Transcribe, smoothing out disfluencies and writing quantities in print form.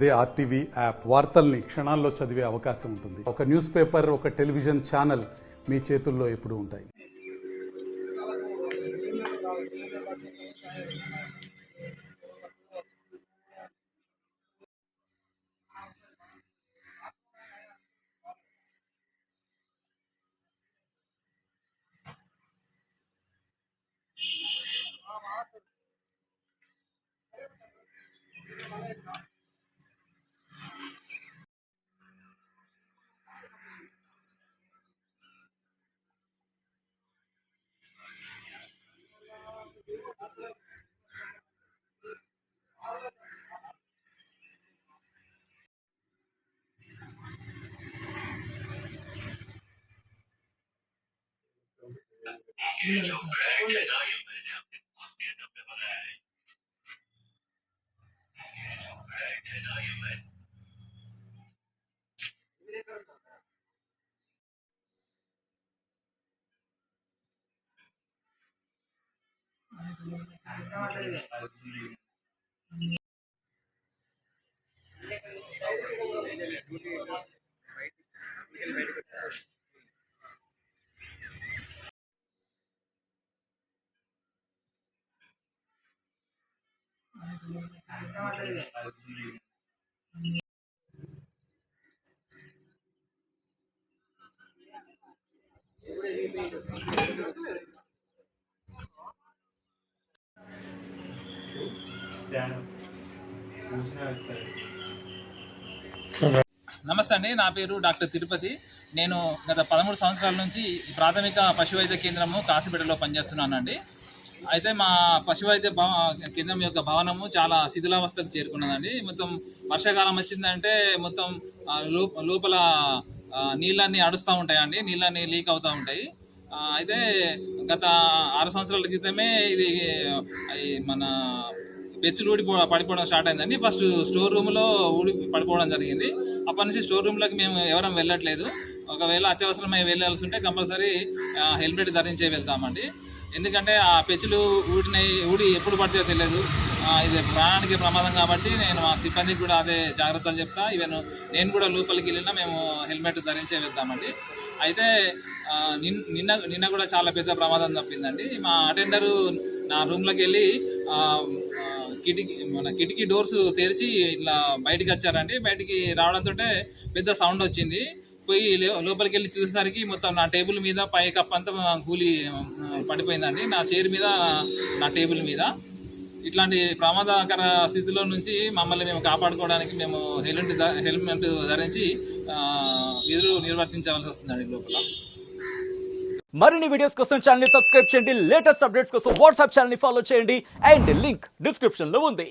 అదే RTV app వార్తల్ని క్షణాల్లో చదివే అవకాశం ఉంటుంది. ఒక న్యూస్ పేపర్, ఒక టెలివిజన్ ఛానల్ మీ చేతుల్లో ఎప్పుడూ ఉంటాయి. నమస్తే అండి, నా పేరు డాక్టర్ తిరుపతి. నేను గత 13 సంవత్సరాల నుంచి ప్రాథమిక పశు వైద్య కేంద్రము కాసిపేటలో పనిచేస్తున్నానండి. అయితే మా పశు వైద్య కేంద్రం యొక్క భవనము చాలా శిథిలావస్థకు చేరుకున్నదండి. మొత్తం వర్షాకాలం వచ్చిందంటే మొత్తం లోపల నీళ్ళన్నీ అడుస్తూ ఉంటాయండి, నీళ్ళన్నీ లీక్ అవుతూ ఉంటాయి. అయితే గత 6 సంవత్సరాల క్రితమే ఇది మన పెచ్చులు పడిపోవడం స్టార్ట్ అయిందండి. ఫస్ట్ స్టోర్ రూమ్లో పడిపోవడం జరిగింది. అప్పటి నుంచి స్టోర్ రూమ్లోకి మేము ఎవరం వెళ్ళట్లేదు. ఒకవేళ అత్యవసరమై వెళ్ళాల్సి ఉంటే కంపల్సరీ హెల్మెట్ ధరించే వెళ్తామండి. ఎందుకంటే ఆ పెచ్చులు ఊడి ఎప్పుడు పడితే తెలియదు, ఇది ప్రాణానికి ప్రమాదం. కాబట్టి నేను మా సిబ్బందికి కూడా అదే జాగ్రత్తలు చెప్తా. ఈవెన్ నేను కూడా లోపలికి వెళ్ళినా మేము హెల్మెట్ ధరించే వెళ్తామండి. అయితే నిన్న కూడా చాలా పెద్ద ప్రమాదం తప్పిందండి. మా అటెండరు నా రూమ్లోకి వెళ్ళి కిటికీ డోర్స్ తెరిచి ఇట్లా బయటికి వచ్చారండి. బయటికి రావడంతో పెద్ద సౌండ్ వచ్చింది. పోయి లోపలికి వెళ్ళి చూసేసరికి మొత్తం నా టేబుల్ మీద పై కప్ అంతా కూలి పడిపోయిందండి, నా చైర్ మీద, నా టేబుల్ మీద. ఇట్లాంటి ప్రమాదకర స్థితిలో నుంచి మమ్మల్ని మేము కాపాడుకోవడానికి మేము హెల్మెట్ ధరించి విధులు నిర్వర్తించవలసి వస్తుందండి లోపల. మరిన్ని వీడియోస్ కోసం ఛానల్ ని సబ్స్క్రైబ్ చేయండి. లేటెస్ట్ అప్డేట్స్ కోసం వాట్సాప్ ఛానల్ ని ఫాలో చేయండి. అండ్ లింక్ డిస్క్రిప్షన్ లో ఉంది.